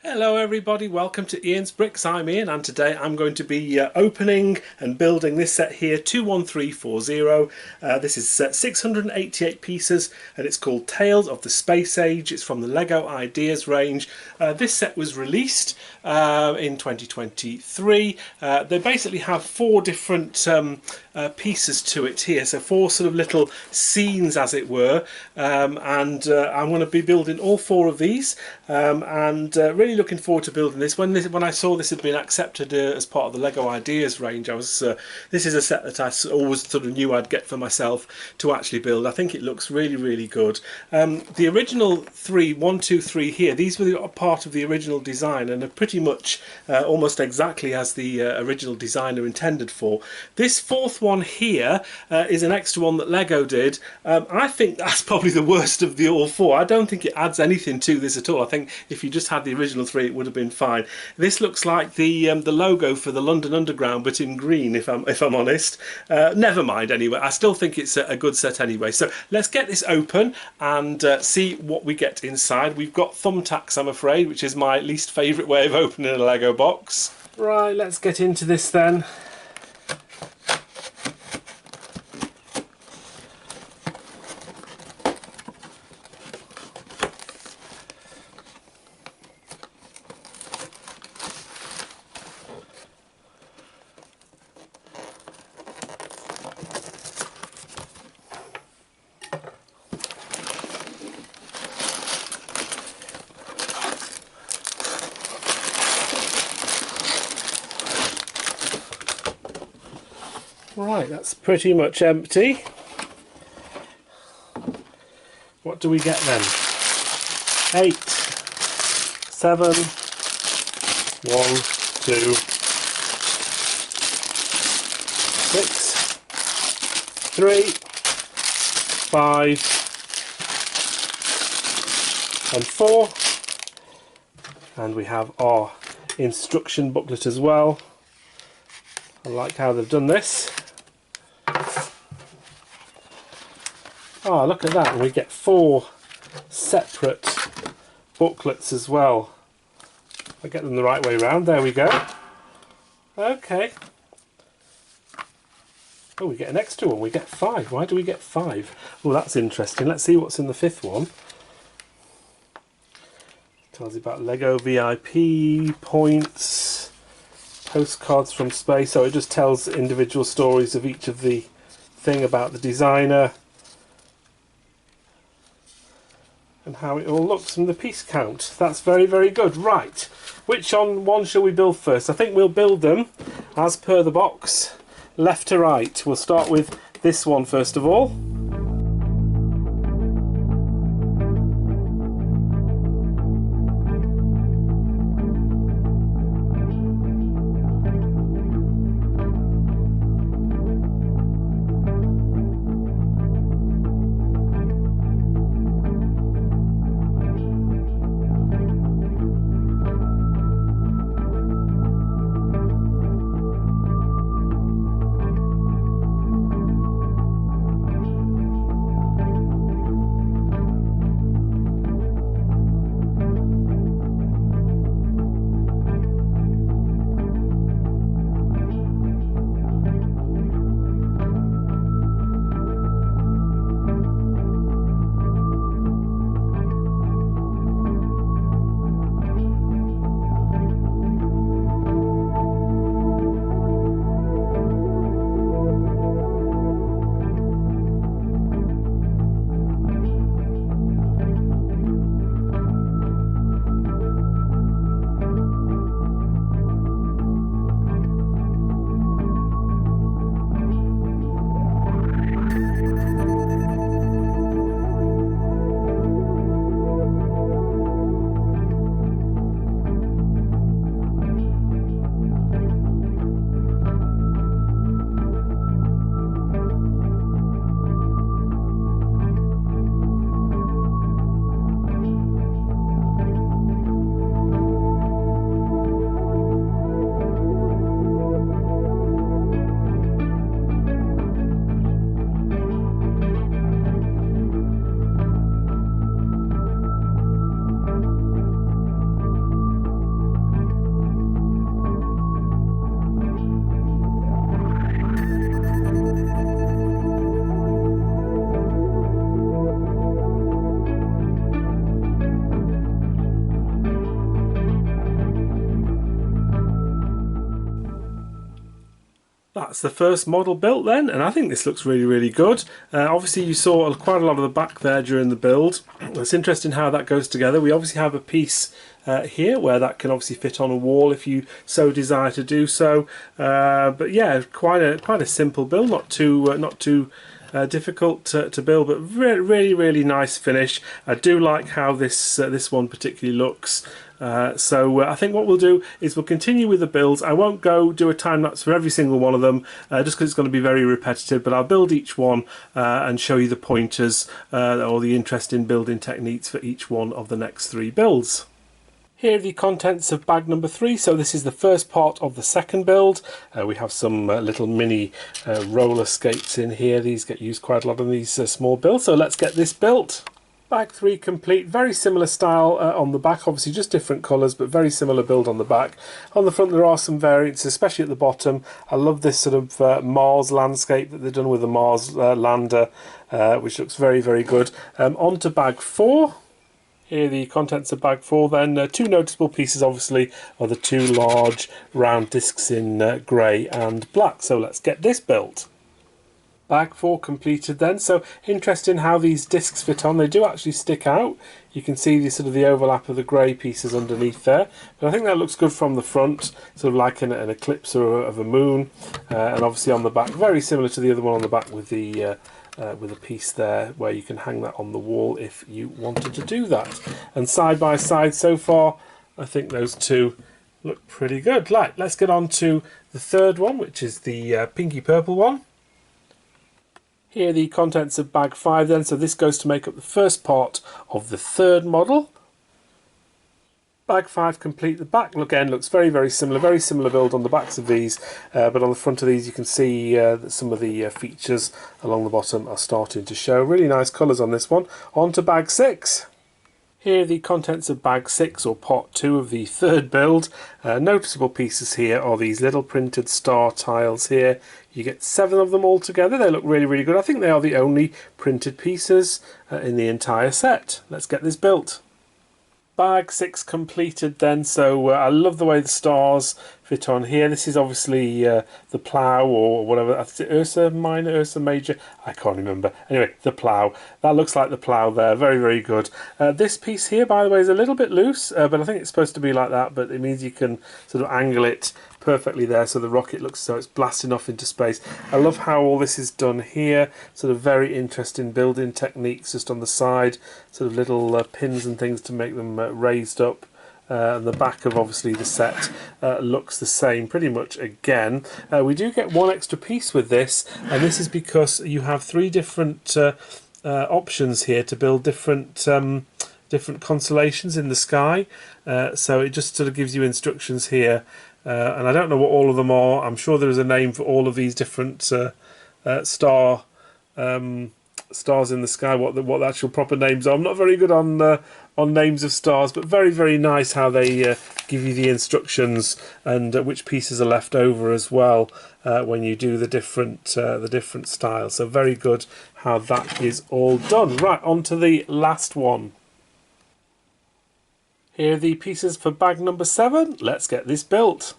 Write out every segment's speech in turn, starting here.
Hello everybody, welcome to Ian's Bricks. I'm Ian and today I'm going to be opening and building this set here, 21340. This is set 688 pieces and it's called Tales of the Space Age. It's from the Lego Ideas range. This set was released in 2023. They basically have four different pieces to it here, so four sort of little scenes as it were, and I'm going to be building all four of these and really looking forward to building this. When I saw this had been accepted as part of the Lego Ideas range, this is a set that I always sort of knew I'd get for myself to actually build. I think it looks really good. The original three, 1, 2, 3 here, these were part of the original design and are pretty much almost exactly as the original designer intended for. This fourth one here is an extra one that Lego did. I think that's probably the worst of the all four. I don't think it adds anything to this at all. I think if you just had the original three, it would have been fine. This looks like the logo for the London Underground, but in green. If I'm honest, never mind. Anyway, I still think it's a good set anyway. So let's get this open and see what we get inside. We've got thumbtacks, I'm afraid, which is my least favourite way of opening a Lego box. Right, let's get into this then. Right, that's pretty much empty. What do we get then? 8, 7, 1, 2, 6, 3, 5, and 4. And we have our instruction booklet as well. I like how they've done this. Oh, look at that, and we get 4 separate booklets as well. I get them the right way around, there we go. Okay. Oh, we get an extra one, we get 5. Why do we get 5? Oh, that's interesting. Let's see what's in the 5th one. Tells you about Lego VIP, points, postcards from space. So it just tells individual stories of each of the thing about the designer. And how it all looks from the piece count. That's very good. Right, which one shall we build first? I think we'll build them as per the box, left to right. We'll start with this one first of all. That's the first model built then, and I think this looks really good. Obviously you saw quite a lot of the back there during the build. It's interesting how that goes together. We obviously have a piece here where that can obviously fit on a wall if you so desire to do so. But yeah, quite a simple build, not too difficult to build, but really nice finish. I do like how this one particularly looks. So I think what we'll do is we'll continue with the builds. I won't go do a time lapse for every single one of them just because it's going to be very repetitive, but I'll build each one and show you the pointers or the interesting building techniques for each one of the next 3 builds. Here are the contents of bag number 3. So this is the first part of the second build. We have some little mini roller skates in here. These get used quite a lot on these small builds. So let's get this built. Bag 3 complete, very similar style on the back, obviously just different colours, but very similar build on the back. On the front there are some variants, especially at the bottom. I love this sort of Mars landscape that they've done with the Mars lander, which looks very good. On to bag 4. Here are the contents of bag 4 then. 2 noticeable pieces obviously are the 2 large round discs in grey and black. So let's get this built. Bag 4 completed then. So interesting how these discs fit on. They do actually stick out. You can see the sort of the overlap of the grey pieces underneath there. But I think that looks good from the front, sort of like an eclipse of a moon. And obviously on the back, very similar to the other one on the back with a piece there where you can hang that on the wall if you wanted to do that. And side by side so far, I think those 2 look pretty good. Right, let's get on to the third one, which is the pinky purple one. Here are the contents of bag 5 then, so this goes to make up the first part of the third model. Bag 5 complete. The back again looks very similar build on the backs of these, but on the front of these you can see that some of the features along the bottom are starting to show. Really nice colours on this one. On to bag 6. Here are the contents of bag 6, or part 2 of the third build. Noticeable pieces here are these little printed star tiles here. You get 7 of them all together. They look really good. I think they are the only printed pieces in the entire set. Let's get this built. Bag 6 completed then, so I love the way the stars fit on here. This is obviously the plough or whatever. Is it Ursa Minor, Ursa Major? I can't remember. Anyway, the plough. That looks like the plough there. Very good. This piece here, by the way, is a little bit loose, but I think it's supposed to be like that, but it means you can sort of angle it perfectly there so the rocket looks so it's blasting off into space. I love how all this is done here, sort of very interesting building techniques just on the side, sort of little pins and things to make them raised up. And the back of obviously the set looks the same pretty much again. We do get 1 extra piece with this, and this is because you have 3 different options here to build different constellations in the sky. So it just sort of gives you instructions here. And I don't know what all of them are. I'm sure there is a name for all of these different stars in the sky. What the actual proper names are. I'm not very good on names of stars, but very nice how they give you the instructions and which pieces are left over as well when you do the different styles. So very good how that is all done. Right, on to the last one. Here are the pieces for bag number 7. Let's get this built.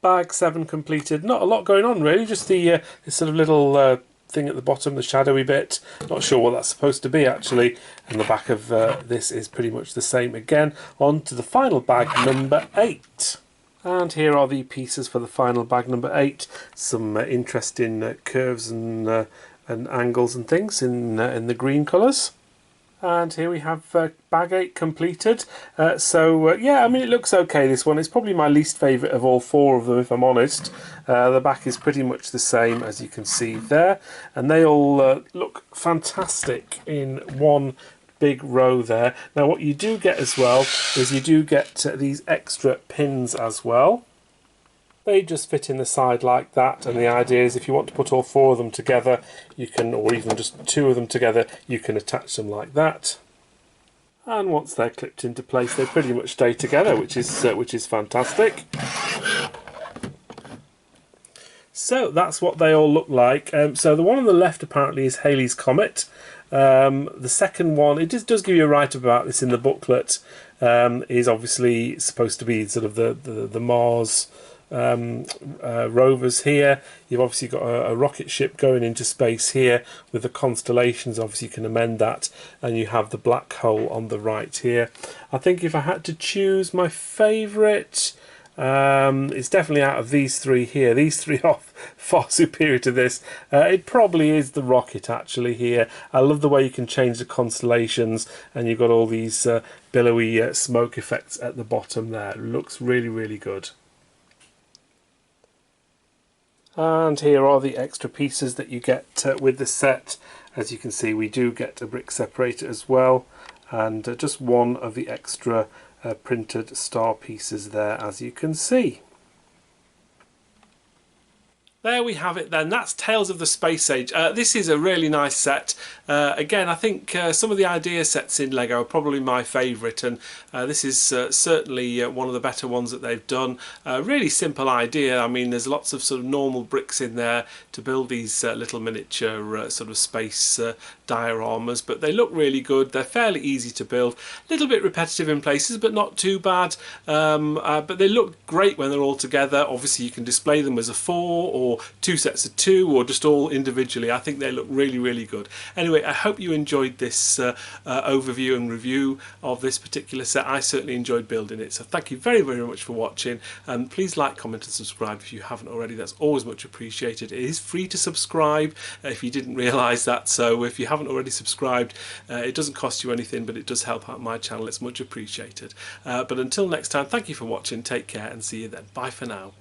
Bag 7 completed. Not a lot going on really, just the this sort of little thing at the bottom, the shadowy bit. Not sure what that's supposed to be actually. And the back of this is pretty much the same again. On to the final bag number 8. And here are the pieces for the final bag number 8. Some interesting curves and angles and things in the green colours. And here we have bag 8 completed. Yeah, I mean, it looks okay, this one. It's probably my least favourite of all 4 of them, if I'm honest. The back is pretty much the same, as you can see there. And they all look fantastic in one big row there. Now, what you do get as well is you do get these extra pins as well. They just fit in the side like that, and the idea is if you want to put all 4 of them together, you can, or even just 2 of them together, you can attach them like that. And once they're clipped into place, they pretty much stay together, which is fantastic. So that's what they all look like. So the one on the left apparently is Halley's Comet. The second one, it just does give you a write about this in the booklet, is obviously supposed to be sort of the Mars rovers here. You've obviously got a rocket ship going into space here with the constellations. Obviously you can amend that, and you have the black hole on the right here. I think if I had to choose my favourite, it's definitely out of these three here. These three are far superior to this. It probably is the rocket actually here. I love the way you can change the constellations, and you've got all these billowy smoke effects at the bottom there. It looks really, really good. And here are the extra pieces that you get with the set. As you can see, we do get a brick separator as well, and just one of the extra printed star pieces there, as you can see. There we have it then. That's Tales of the Space Age. This is a really nice set. Again, I think some of the idea sets in LEGO are probably my favourite, and this is certainly one of the better ones that they've done. Really simple idea. I mean, there's lots of sort of normal bricks in there to build these little miniature sort of space dioramas, but they look really good. They're fairly easy to build. A little bit repetitive in places, but not too bad. But they look great when they're all together. Obviously, you can display them as a 4 or 2 sets of 2, or just all individually. I think they look really, really good. Anyway, I hope you enjoyed this overview and review of this particular set. I certainly enjoyed building it. So thank you very, very much for watching. And please like, comment and subscribe if you haven't already. That's always much appreciated. It is free to subscribe if you didn't realise that. So if you haven't already subscribed, it doesn't cost you anything, but it does help out my channel. It's much appreciated. But until next time, thank you for watching. Take care and see you then. Bye for now.